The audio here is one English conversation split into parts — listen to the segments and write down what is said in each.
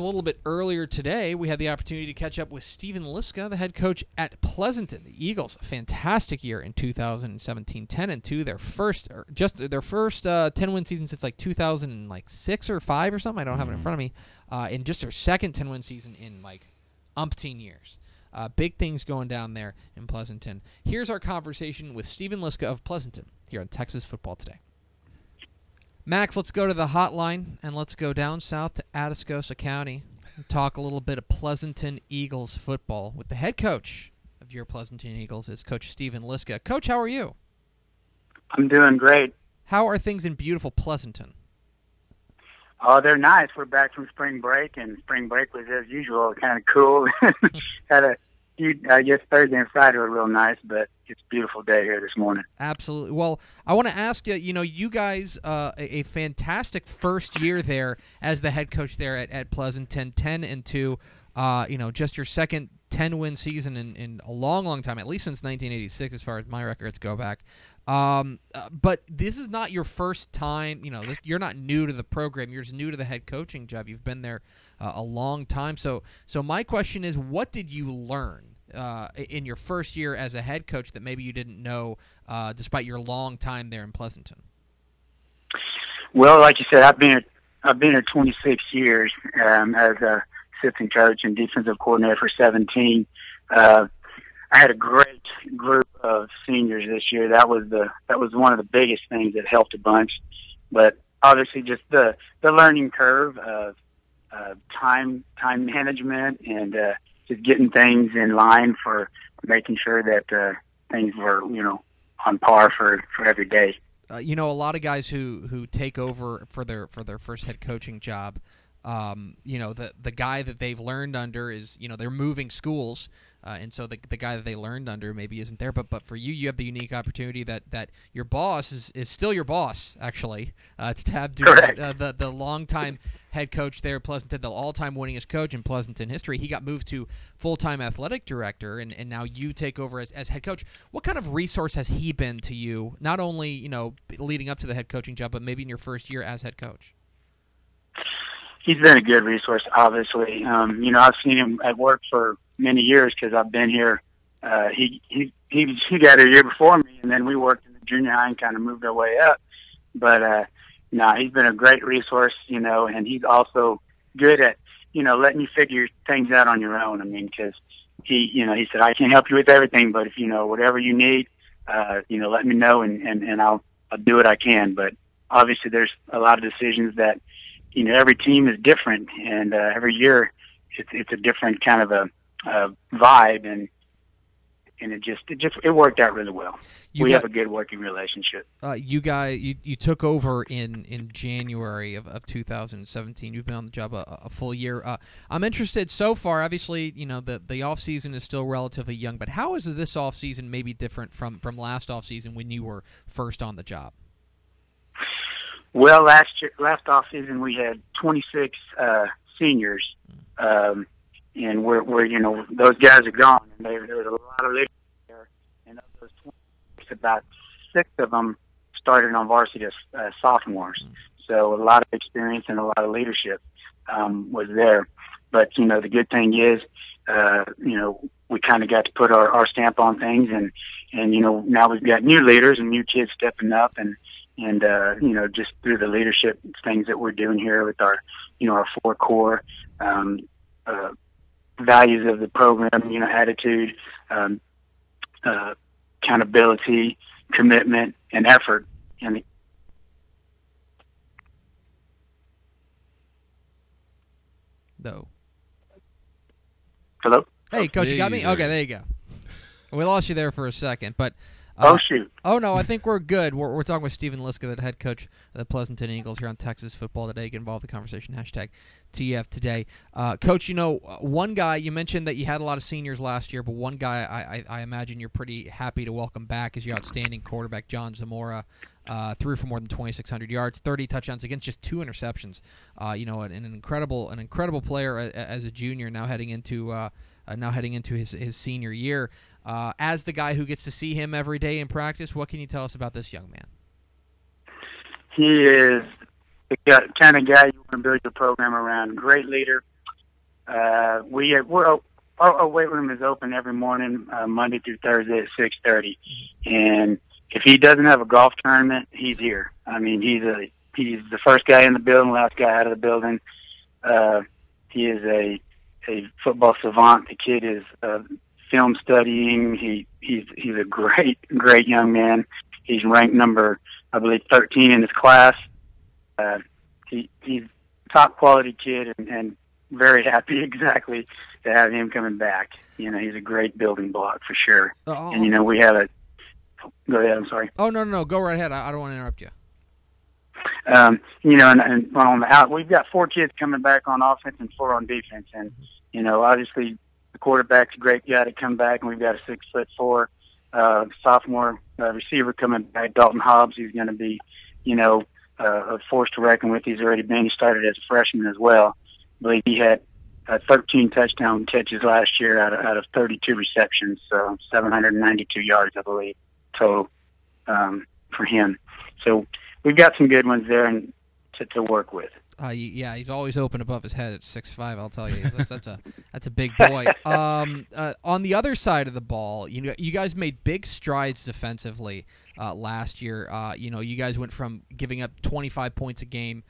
little bit earlier today, we had the opportunity to catch up with Stephen Liska, the head coach at Pleasanton. The Eagles, a fantastic year in 2017, 10-2, their first 10-win season since like 2006 or 5 or something. I don't have it in front of me. In just their second 10-win season in like umpteen years. Big things going down there in Pleasanton. Here's our conversation with Stephen Liska of Pleasanton here on Texas Football Today. Max, let's go to the hotline, and let's go down south to Atascosa County and talk a little bit of Pleasanton Eagles football with the head coach of your Pleasanton Eagles, is Coach Stephen Liska. Coach, how are you? I'm doing great. How are things in beautiful Pleasanton? Oh, they're nice. We're back from spring break, and spring break was, as usual, kind of cool. I guess Thursday and Friday were real nice, but it's a beautiful day here this morning. Absolutely. Well, I want to ask you, you guys, a fantastic first year there as the head coach there at Pleasanton, 10-2, just your second 10-win season in a long, long time, at least since 1986 as far as my records go back. But this is not your first time, you're not new to the program. You're just new to the head coaching job. You've been there a long time. So my question is, what did you learn in your first year as a head coach that maybe you didn't know despite your long time there in Pleasanton? Well, like you said, I've been here 26 years as a assistant coach and defensive coordinator for 17. I had a great group of seniors this year. That was one of the biggest things that helped a bunch. But obviously, just the learning curve of time management and just getting things in line for making sure that things were on par for every day. A lot of guys who take over for their first head coaching job. The guy that they've learned under is, they're moving schools, and so the guy that they learned under maybe isn't there. But for you have the unique opportunity that your boss is still your boss, actually, to have the longtime head coach there at Pleasanton, the all-time winningest coach in Pleasanton history. He got moved to full-time athletic director, and now you take over as head coach. What kind of resource has he been to you, not only, leading up to the head coaching job, but maybe in your first year as head coach? He's been a good resource, obviously. I've seen him at work for many years because I've been here. He got a year before me, and then we worked in the junior high and kind of moved our way up. But he's been a great resource, and he's also good at letting you figure things out on your own. I mean, because he said, I can't help you with everything, but if whatever you need, let me know, and I'll do what I can. But obviously, there's a lot of decisions that. Every team is different, and every year it's a different kind of a vibe, and it worked out really well. We have a good working relationship. You took over in January of 2017. You've been on the job a full year. I'm interested so far. Obviously, the off season is still relatively young, but how is this off season maybe different from last off season when you were first on the job? Well, last off season we had 26 seniors, and we're those guys are gone, and there was a lot of leadership there. And of those 26, about 6 of them started on varsity as sophomores. So a lot of experience and a lot of leadership was there. But the good thing is, we kind of got to put our stamp on things, and now we've got new leaders and new kids stepping up, and just through the leadership things that we're doing here with our 4 core values of the program, attitude, accountability, commitment, and effort. And Hello? Hey, Coach, you got me? Okay, there you go. We lost you there for a second, but... Oh, shoot. Oh, no, I think we're good. We're talking with Stephen Liska, the head coach of the Pleasanton Eagles here on Texas Football Today. Get involved in the conversation, #TF Today. Coach, one guy, you mentioned that you had a lot of seniors last year, but one guy I imagine you're pretty happy to welcome back is your outstanding quarterback, John Zamora. Threw for more than 2,600 yards, 30 touchdowns against just 2 interceptions. An incredible player as a junior, now heading into his senior year. As the guy who gets to see him every day in practice, what can you tell us about this young man? He is the kind of guy you want to build your program around. Great leader, Our weight room is open every morning, Monday through Thursday at 6:30, and if he doesn't have a golf tournament, he's here. I mean, he's the first guy in the building, last guy out of the building. He is a football savant. The kid is film studying. He's a great young man. He's ranked number, I believe, 13 in his class. He's top quality kid, and very happy exactly to have him coming back. You know, he's a great building block for sure. And you know, we have a. Go ahead. I'm sorry. Oh no, go right ahead. I don't want to interrupt you. You know, and on the out, we've got 4 kids coming back on offense and 4 on defense, and you know, obviously the quarterback's a great guy to come back, and we've got a 6'4" sophomore receiver coming back, Dalton Hobbs. He's going to be, you know, a force to reckon with. He's already been. He started as a freshman as well. I believe he had 13 touchdown catches last year out of 32 receptions, so 792 yards, I believe, total for him. So we've got some good ones there and to work with. Yeah, he's always open above his head at 6'5". I'll tell you, that's a big boy. On the other side of the ball, you know, you guys made big strides defensively last year. You know, you guys went from giving up 25 points a game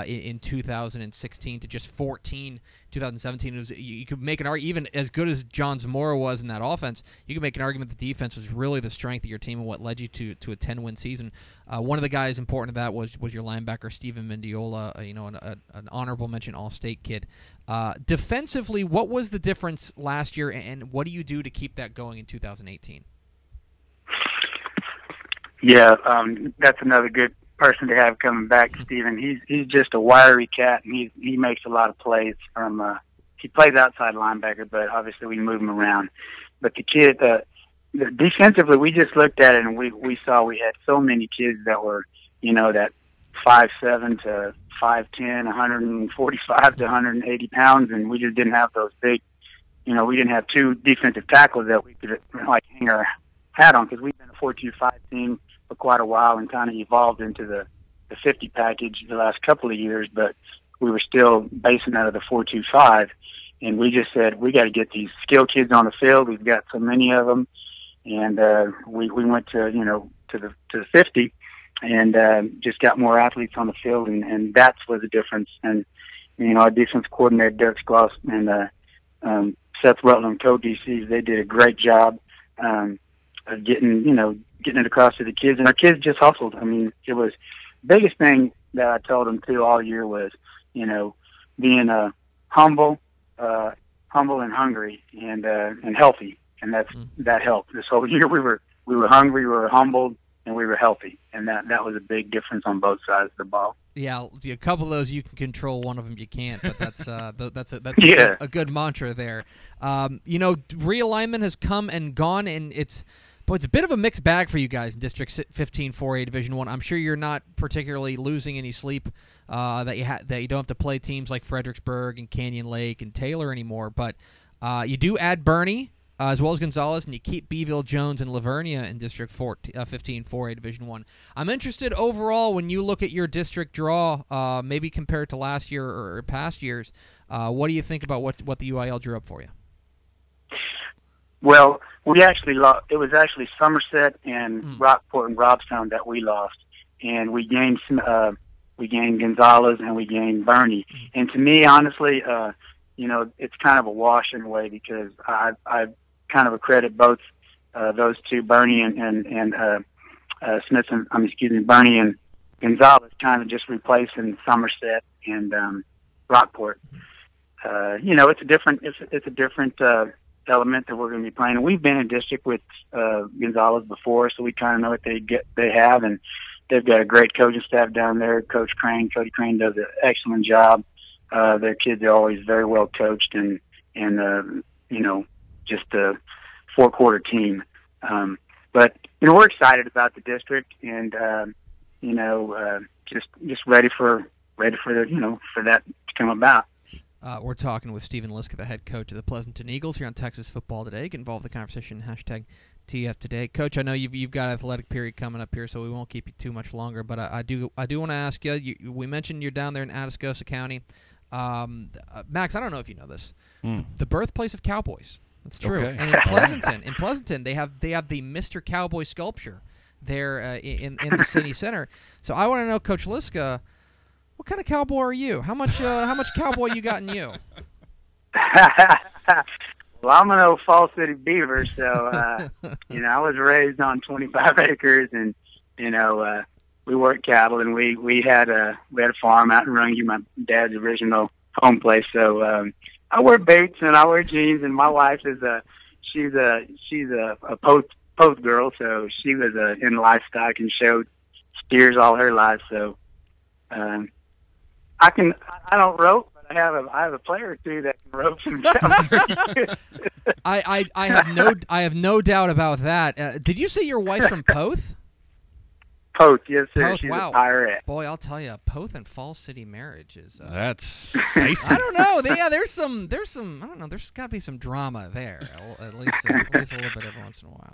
in 2016 to just 14 2017. It was, you could make an argument, even as good as John Zamora was in that offense, you could make an argument the defense was really the strength of your team and what led you to a 10-win season. One of the guys important to that was your linebacker, Stephen Mendiola, you know, an honorable mention All-State kid. Defensively, what was the difference last year, and what do you do to keep that going in 2018? Yeah, that's another good person to have coming back, Stephen. He's just a wiry cat, and he makes a lot of plays. He plays outside linebacker, but obviously we move him around. But the kid, defensively, we just looked at it and we saw we had so many kids that were, you know, that 5'7" to 5'10", 145 to 180 pounds, and we just didn't have those big. You know, we didn't have 2 defensive tackles that we could like hang our hat on, because we've been a 4-2-5 team for quite a while and kind of evolved into the 50 package the last couple of years, but we were still basing out of the 4-2-5, and we just said we got to get these skill kids on the field. We've got so many of them, and we went to the 50 and just got more athletes on the field, and that's was the difference. And you know, our defense coordinator Derek Skloss and Seth Rutland, co-DCs, they did a great job of getting it across to the kids, and our kids just hustled. I mean, it was the biggest thing that I told them too all year was, you know, being humble and hungry and healthy, and that helped. This whole year we were hungry, we were humbled, and we were healthy, and that was a big difference on both sides of the ball. Yeah, a couple of those you can control, one of them you can't, but that's yeah. a good mantra there. You know, realignment has come and gone, and it's a bit of a mixed bag for you guys in District 15 4A Division 1. I'm sure you're not particularly losing any sleep that you don't have to play teams like Fredericksburg and Canyon Lake and Taylor anymore, but you do add Bernie as well as Gonzales, and you keep Beeville, Jones, and Lavernia in District 15 4A Division 1. I'm interested overall when you look at your district draw, maybe compared to last year or past years, what do you think about what the UIL drew up for you? Well, we actually lost. It was actually Somerset and Rockport and Robstown that we lost, and we gained Gonzales and we gained Bernie. And to me, honestly, you know, it's kind of a wash in a way, because I kind of accredit both those two, Bernie and Smith and Bernie and Gonzales, kind of just replacing Somerset and Rockport. You know, it's a different element that we're going to be playing. And we've been in district with Gonzales before, so we kind of know what they have, and they've got a great coaching staff down there. Cody Crane does an excellent job. Their kids are always very well coached, and you know, just a 4-quarter team. But you know, we're excited about the district, and you know, just ready for that to come about. We're talking with Stephen Liska, the head coach of the Pleasanton Eagles here on Texas Football Today. Get involved in the conversation, #TF Today. Coach, I know you've got athletic period coming up here, so we won't keep you too much longer. But I do want to ask you. We mentioned you're down there in Atascosa County. Max, I don't know if you know this. The birthplace of cowboys. That's true. Okay. And in Pleasanton, they have the Mr. Cowboy sculpture there in the city center. So I want to know, Coach Liska, what kind of cowboy are you? How much cowboy you got in you? Well, I'm an old Fall City Beaver, so I was raised on 25 acres, and we worked cattle, and we had a farm out in Runge, my dad's original home place. So I wear boots and I wear jeans, and my wife is she's a post girl, so she was in livestock and showed steers all her life. So I don't rope. I have a player or two that can rope themselves. I have no doubt about that. Did you say your wife's from Poth? Poth, yes, sir. Poth, She's wow. a pirate. Boy, I'll tell you, Poth and Falls City marriage is. That's nice. I don't know. There's some. I don't know. There's got to be some drama there. At least a little bit every once in a while.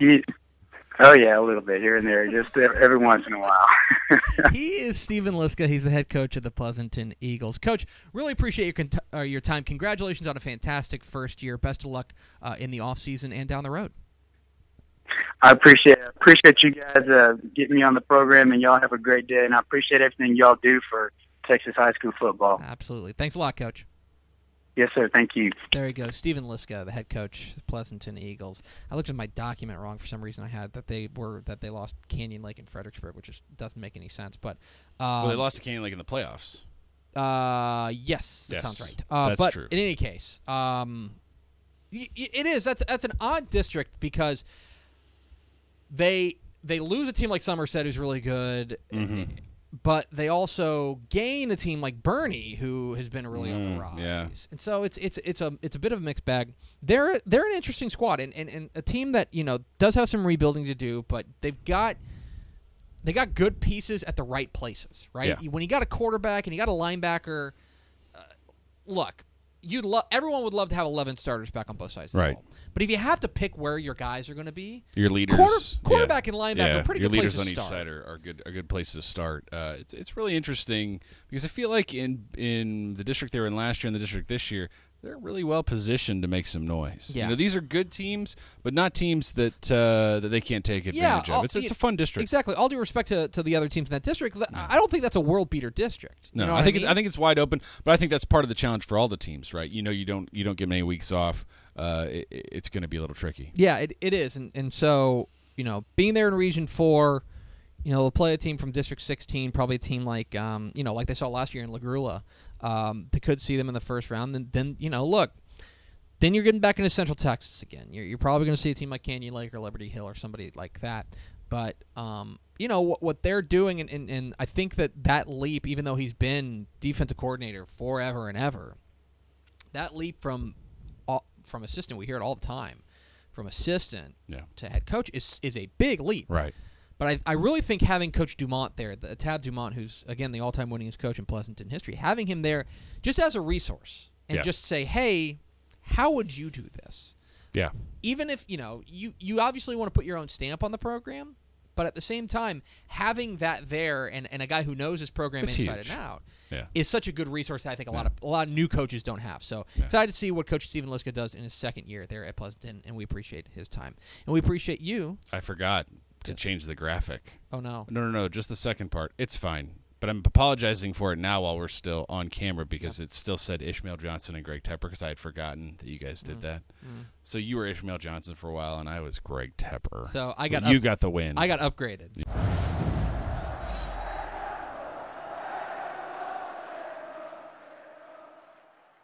Oh yeah, a little bit here and there, just every once in a while. He is Stephen Liska. He's the head coach of the Pleasanton Eagles. Coach, really appreciate your time. Congratulations on a fantastic first year. Best of luck in the off season and down the road. I appreciate you guys getting me on the program, and y'all have a great day. And I appreciate everything y'all do for Texas high school football. Absolutely. Thanks a lot, Coach. Yes, sir. Thank you. There you go. Stephen Liska, the head coach of the Pleasanton Eagles. I looked at my document wrong for some reason. I had that they lost Canyon Lake and Fredericksburg, which just doesn't make any sense. But well, they lost to Canyon Lake in the playoffs. Yes, that sounds right. That's true. In any case, it is. That's an odd district because they lose a team like Somerset, who's really good. Mm-hmm. But they also gain a team like Bernie, who has been really on the rise. Yeah. And so it's a bit of a mixed bag. They're an interesting squad and a team that does have some rebuilding to do, but they got good pieces at the right places, right? Yeah. When you got a quarterback and you got a linebacker, look, everyone would love to have 11 starters back on both sides of the ball. But if you have to pick where your guys are going to be, your leaders, quarterback and linebacker are pretty your good leaders places on to each start. side are good places to start. It's really interesting because I feel like in the district they were in last year and the district this year, they're really well positioned to make some noise. Yeah. These are good teams, but not teams that they can't take advantage of. It's a fun district. Exactly. All due respect to the other teams in that district, I don't think that's a world beater district. No, I think it's wide open, but I think that's part of the challenge for all the teams, right? You don't get many weeks off. It's going to be a little tricky. Yeah, it is, and so being there in Region 4, they'll play a team from District 16, probably a team like like they saw last year in LaGrula. They could see them in the first round. Then look, then you're getting back into Central Texas again. You're probably going to see a team like Canyon Lake or Liberty Hill or somebody like that. But what they're doing, and I think that leap, even though he's been defensive coordinator forever and ever, that leap from assistant, we hear it all the time, from assistant to head coach is a big leap. Right. But I really think having Coach Dumont there, Tad Dumont, who's, again, the all-time winningest coach in Pleasanton history, having him there just as a resource and just say, hey, how would you do this? Yeah. Even if, you obviously want to put your own stamp on the program, but at the same time, having that there and a guy who knows his program inside and out is such a good resource that I think a lot of new coaches don't have. So excited to see what Coach Stephen Liska does in his second year there at Pleasanton, and we appreciate his time. And we appreciate you. I forgot to change the graphic. Oh, no. No, just the second part. It's fine. But I'm apologizing for it now while we're still on camera because it still said Ishmael Johnson and Greg Tepper because I had forgotten that you guys did that. So you were Ishmael Johnson for a while, and I was Greg Tepper. So you got the win. I got upgraded.